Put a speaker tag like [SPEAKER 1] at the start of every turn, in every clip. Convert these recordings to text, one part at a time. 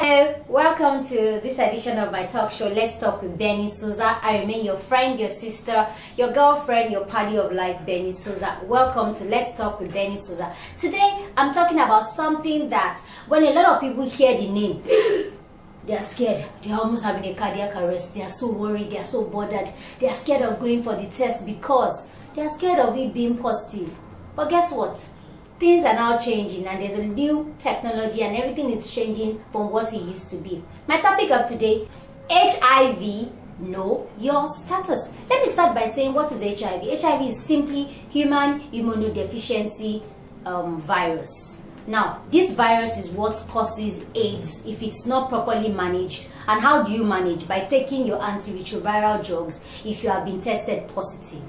[SPEAKER 1] Hello, welcome to this edition of my talk show, Let's Talk with Benny Souza. I remain your friend, your sister, your girlfriend, your party of life, Benny Souza. Welcome to Let's Talk with Benny Souza. Today, I'm talking about something that when a lot of people hear the name, they are scared. They are almost having a cardiac arrest. They are so worried. They are so bothered. They are scared of going for the test because they are scared of it being positive. But guess what? Things are now changing and there's a new technology and everything is changing from what it used to be. My topic of today, HIV, know your status. Let me start by saying what is HIV? HIV is simply human immunodeficiency virus. Now, this virus is what causes AIDS if it's not properly managed. And how do you manage? By taking your antiretroviral drugs if you have been tested positive.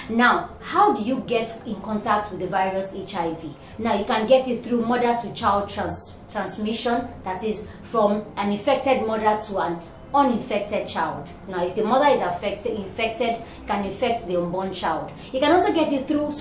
[SPEAKER 1] Now, how do you get in contact with the virus HIV? Now, you can get it through mother-to-child transmission, that is from an infected mother to an uninfected child. Now, if the mother is infected, can infect the unborn child. You can also get it through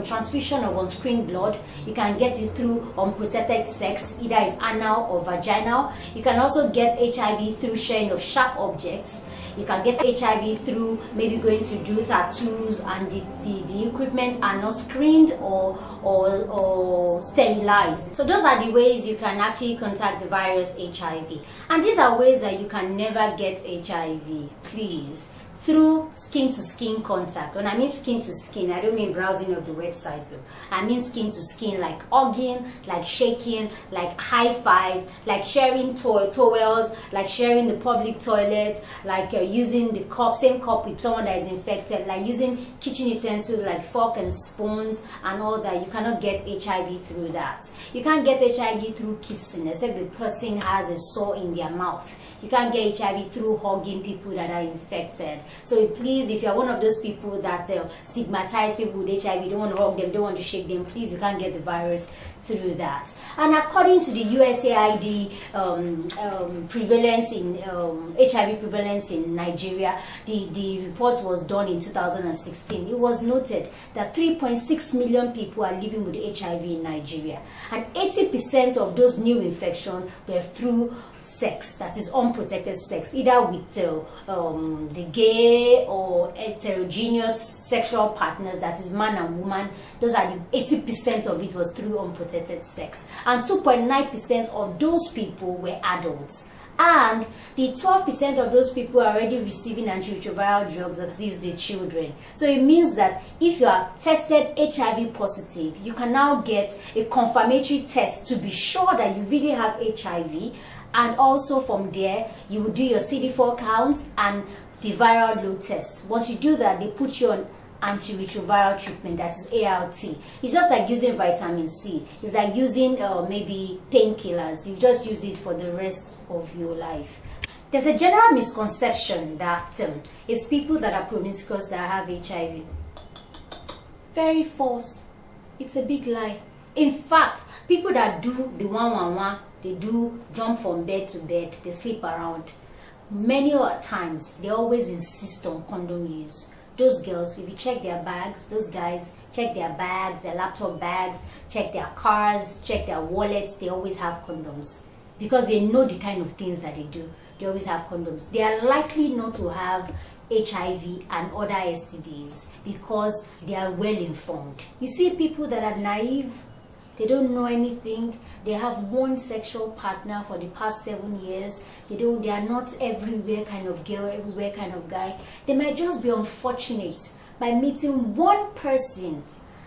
[SPEAKER 1] transfusion of unscreened blood. You can get it through unprotected sex, either it's anal or vaginal. You can also get HIV through sharing of sharp objects. You can get HIV through maybe going to do tattoos and the equipment are not screened or sterilized. So those are the ways you can actually contact the virus HIV. And these are ways that you can never get HIV, please. Through skin-to-skin contact. When I mean skin-to-skin, I don't mean browsing of the website. I mean skin-to-skin, like hugging, like shaking, like high-five, like sharing towels, like sharing the public toilets, like using the same cup with someone that is infected, like using kitchen utensils like fork and spoons and all that. You cannot get HIV through that. You can't get HIV through kissing, except the person has a sore in their mouth. You can't get HIV through hugging people that are infected. So please, if you're one of those people that stigmatize people with HIV, don't want to hug them, don't want to shake them, please, you can't get the virus through that. And according to the USAID prevalence in HIV prevalence in Nigeria, the report was done in 2016. It was noted that 3.6 million people are living with HIV in Nigeria, and 80% of those new infections were through sex, that is unprotected sex, either with the gay or heterogeneous sexual partners, that is man and woman. Those are the 80% of it was through unprotected sex, and 2.9% of those people were adults. And the 12% of those people are already receiving antiretroviral drugs, that is the children. So it means that if you are tested HIV positive, you can now get a confirmatory test to be sure that you really have HIV. And also from there, you will do your CD4 count and the viral load test. Once you do that, they put you on antiretroviral treatment, that is ART. It's just like using vitamin C. It's like using maybe painkillers. You just use it for the rest of your life. There's a general misconception that it's people that are promiscuous that have HIV. Very false. It's a big lie. In fact, people that do the 111, they do jump from bed to bed, they sleep around. Many times, they always insist on condom use. Those girls, if you check their bags, those guys, check their bags, their laptop bags, check their cars, check their wallets, they always have condoms. Because they know the kind of things that they do. They always have condoms. They are likely not to have HIV and other STDs because they are well informed. You see people that are naive, they don't know anything. They have one sexual partner for the past 7 years. They are not everywhere kind of girl, everywhere kind of guy. They might just be unfortunate by meeting one person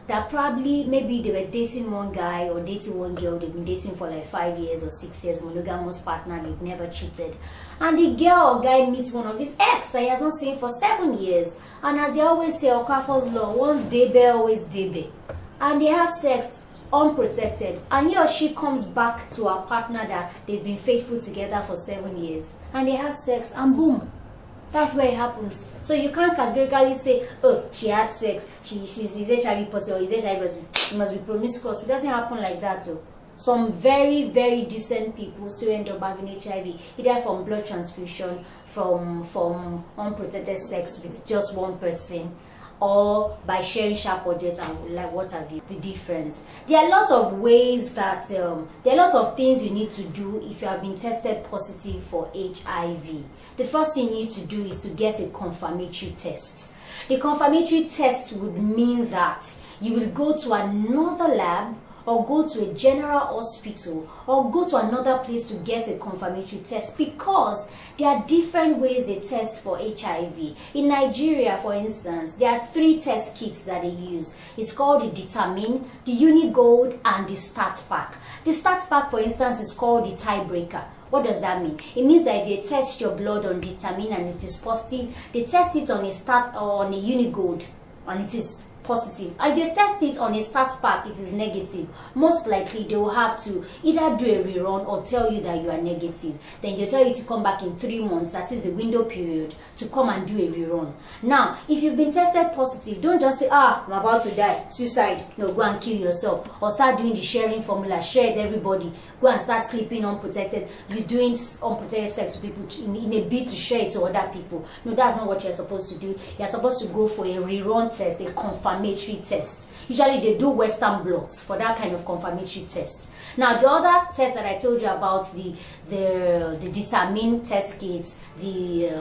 [SPEAKER 1] that probably maybe they were dating one guy or dating one girl. They've been dating for like 5 years or 6 years, monogamous partner, they've never cheated. And the girl or guy meets one of his ex that he has not seen for 7 years. And as they always say, Okafor's law, once debe, always debe. And they have sex unprotected, and he or she comes back to a partner that they've been faithful together for 7 years, and they have sex, and boom, that's where it happens. So you can't categorically say, oh, she had sex, she's HIV positive, or he's HIV positive, she must be promiscuous. It doesn't happen like that. So some very, very decent people still end up having HIV, either from blood transfusion, from unprotected sex with just one person, or by sharing sharp objects and like what have you. The difference. There are lots of ways that there are a lot of things you need to do if you have been tested positive for HIV. The first thing you need to do is to get a confirmatory test. The confirmatory test would mean that you will go to another lab or go to a general hospital or go to another place to get a confirmatory test, because there are different ways they test for HIV. In Nigeria, for instance, there are 3 test kits that they use. It's called the Determine, the Unigold, and the Start Pack. The Start Pack, for instance, is called the Tiebreaker. What does that mean? It means that if they test your blood on Determine and it is positive, they test it on a Start or on a Unigold and it is positive. And if they test it on a Start Pack, it is negative. Most likely they will have to either do a rerun or tell you that you are negative. Then they tell you to come back in 3 months, that is the window period, to come and do a rerun. Now, if you've been tested positive, don't just say, I'm about to die, suicide. No, go and kill yourself, or start doing the sharing formula, share it everybody, go and start sleeping unprotected. You're doing unprotected sex with people in a bid to share it to other people. No, that's not what you're supposed to do. You're supposed to go for a rerun test, a confirmatory test. Usually they do Western blots for that kind of confirmatory test. Now, the other test that I told you about, the Determine test kits, they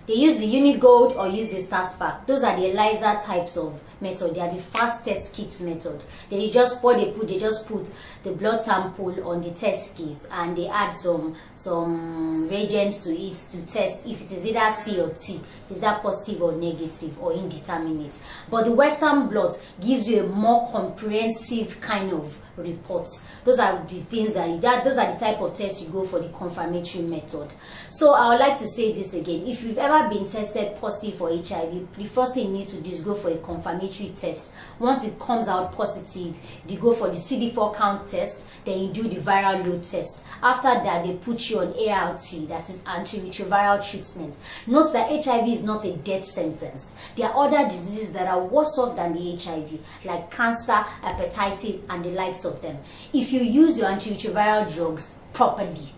[SPEAKER 1] use the Unigold or use the Start Pack. Those are the ELISA types of method. They are the fast test kits method. They just put the blood sample on the test kit and they add some reagents to it to test if it is either C or T. Is that positive or negative or indeterminate? But the Western blot gives you a more comprehensive kind of reports. Those are the things those are the type of tests you go for the confirmatory method. So I would like to say this again. If you've ever been tested positive for HIV, the first thing you need to do is go for a confirmatory test. Once it comes out positive, you go for the CD4 count test, then you do the viral load test. After that, they put you on ART, that is antiretroviral treatment. Note that HIV is not a death sentence. There are other diseases that are worse off than the HIV, like cancer, hepatitis, and the likes of them. If you use your antiretroviral drugs properly,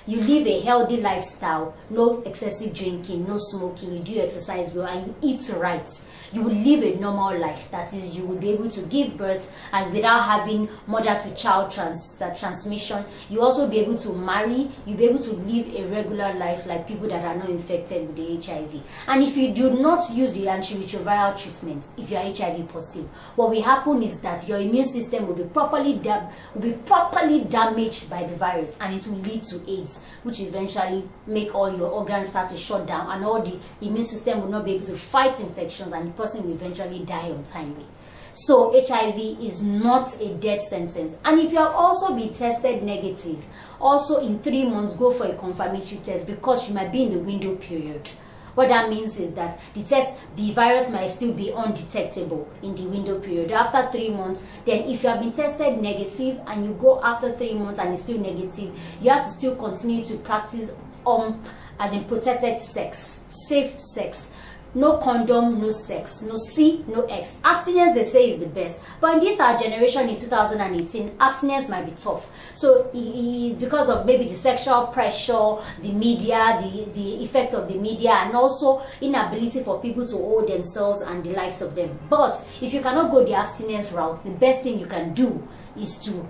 [SPEAKER 1] you live a healthy lifestyle, no excessive drinking, no smoking, you do exercise well, and you eat right, you will live a normal life. That is, you will be able to give birth and without having mother-to-child transmission. You also be able to marry, you'll be able to live a regular life like people that are not infected with the HIV. And if you do not use the antiretroviral treatment, if you are HIV positive, what will happen is that your immune system will be properly damaged by the virus, and it will lead to AIDS, which will eventually make all your organs start to shut down, and all the immune system will not be able to fight infections, and the person will eventually die untimely. So HIV is not a death sentence. And if you have also been tested negative, also in 3 months go for a confirmatory test, because you might be in the window period. What that means is that the virus might still be undetectable in the window period. After 3 months, then if you have been tested negative and you go after 3 months and it's still negative, you have to still continue to practice as in protected sex, safe sex. No condom, no sex, no C, no X. Abstinence, they say, is the best. But in this our generation in 2018, abstinence might be tough. So it is because of maybe the sexual pressure, the media, the effects of the media, and also inability for people to hold themselves and the likes of them. But if you cannot go the abstinence route, the best thing you can do is to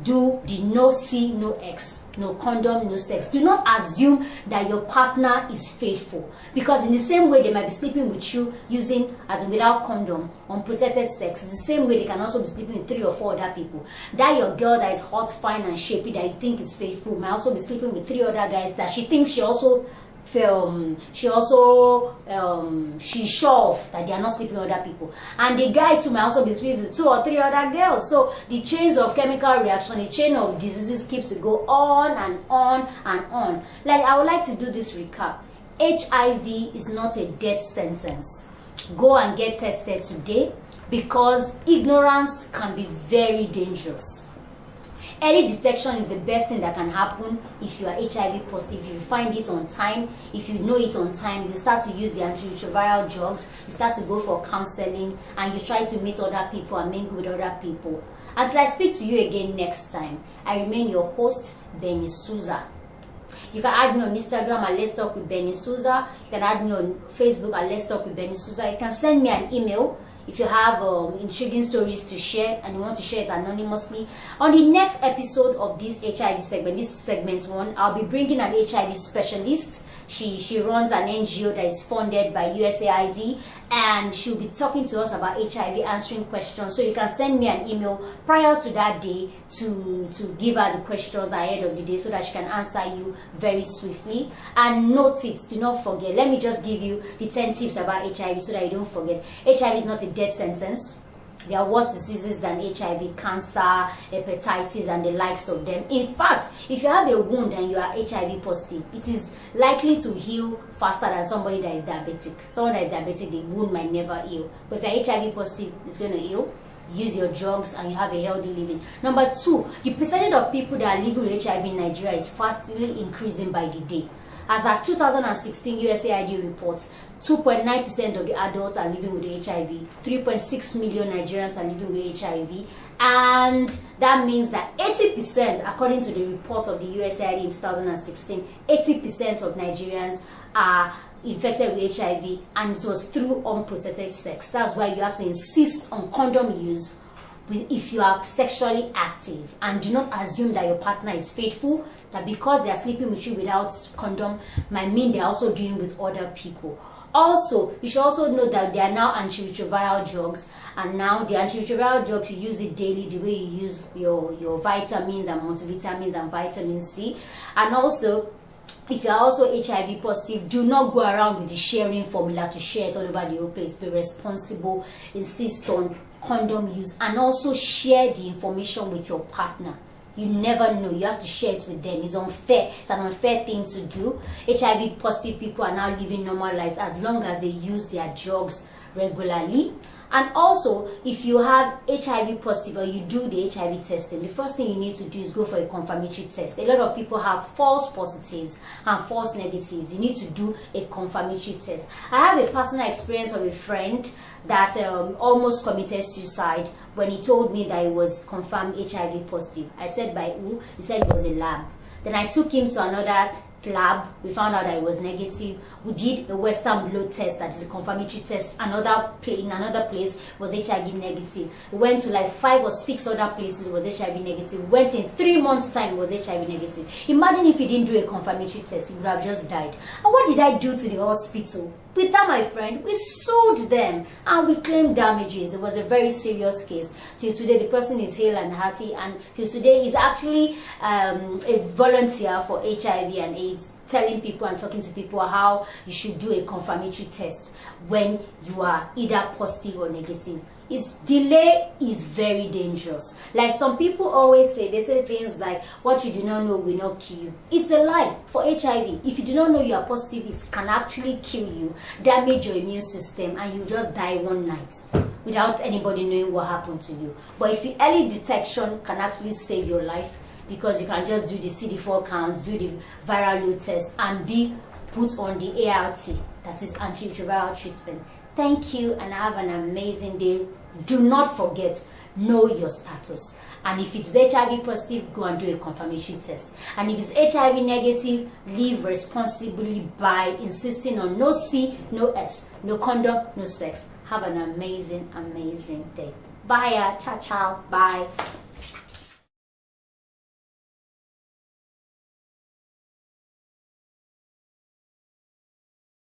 [SPEAKER 1] do the no C, no X, no condom, no sex. Do not assume that your partner is faithful, because in the same way they might be sleeping with you using as without condom, unprotected sex, the same way they can also be sleeping with 3 or 4 other people. That your girl that is hot, fine, and shapy that you think is faithful might also be sleeping with 3 other guys that she thinks she's sure of that they are not sleeping with other people, and the guy too might also be sleeping with 2 or 3 other girls. So the chains of chemical reaction, the chain of diseases keeps to go on and on and on. Like, I would like to do this recap. HIV is not a death sentence. Go and get tested today, because ignorance can be very dangerous. Early detection is the best thing that can happen if you are HIV positive. If you find it on time, if you know it on time, you start to use the antiretroviral drugs, you start to go for counseling, and you try to meet other people and mingle with other people. Until I speak to you again next time, I remain your host, Benny Souza. You can add me on Instagram at Let's Talk with Benny Souza. You can add me on Facebook at Let's Talk with Benny Souza. You can send me an email if you have intriguing stories to share and you want to share it anonymously. On the next episode of this HIV segment, this segment 1, I'll be bringing an HIV specialist. She runs an NGO that is funded by USAID, and she'll be talking to us about HIV, answering questions. So you can send me an email prior to that day to give her the questions ahead of the day so that she can answer you very swiftly. And note it, do not forget. Let me just give you the 10 tips about HIV so that you don't forget. HIV is not a death sentence. There are worse diseases than HIV, cancer, hepatitis, and the likes of them. In fact, if you have a wound and you are HIV positive, it is likely to heal faster than somebody that is diabetic. Someone that is diabetic, the wound might never heal. But if you're HIV positive, it's going to heal. Use your drugs and you have a healthy living. Number 2, the percentage of people that are living with HIV in Nigeria is fastly increasing by the day. As our 2016 USAID reports, 2.9% of the adults are living with HIV, 3.6 million Nigerians are living with HIV, and that means that 80%, according to the report of the USAID in 2016, 80% of Nigerians are infected with HIV, and it was through unprotected sex. That's why you have to insist on condom use if you are sexually active, and do not assume that your partner is faithful, that because they are sleeping with you without condom might mean they're also doing with other people. Also, you should also know that there are now antiretroviral drugs, and now the antiretroviral drugs, you use it daily the way you use your vitamins and multivitamins and vitamin C. And also, if you are also HIV positive, do not go around with the sharing formula to share it all over the whole place. Be responsible, insist on condom use, and also share the information with your partner. You never know, you have to share it with them. It's unfair. It's an unfair thing to do. HIV positive people are now living normal lives as long as they use their drugs regularly. And also, if you have HIV positive or you do the HIV testing, the first thing you need to do is go for a confirmatory test. A lot of people have false positives and false negatives. You need to do a confirmatory test. I have a personal experience of a friend that almost committed suicide when he told me that he was confirmed HIV positive. I said, by who? He said it was a lab. Then I took him to another lab. We found out that it was negative. We did a Western blot test, that is a confirmatory test. In another place was HIV negative. We went to like 5 or 6 other places, it was HIV negative. We went in 3 months time, it was HIV negative. Imagine if he didn't do a confirmatory test, he would have just died. And what did I do to the hospital? With that, my friend, we sued them and we claimed damages. It was a very serious case. Till today, the person is hale and healthy, and till today, he's actually a volunteer for HIV and AIDS, telling people and talking to people how you should do a confirmatory test when you are either positive or negative. Its delay is very dangerous. Like some people always say, they say things like, what you do not know will not kill you. It's a lie. For HIV, if you do not know you are positive, it can actually kill you, damage your immune system, and you just die one night without anybody knowing what happened to you. But if early detection can actually save your life, because you can just do the CD4 counts, do the viral load test, and be put on the ART, that is antiretroviral treatment. Thank you, and have an amazing day. Do not forget, know your status. And if it's HIV positive, go and do a confirmatory test. And if it's HIV negative, live responsibly by insisting on no C, no S, no condom, no sex. Have an amazing, amazing day. Bye. Ciao, ciao. Bye.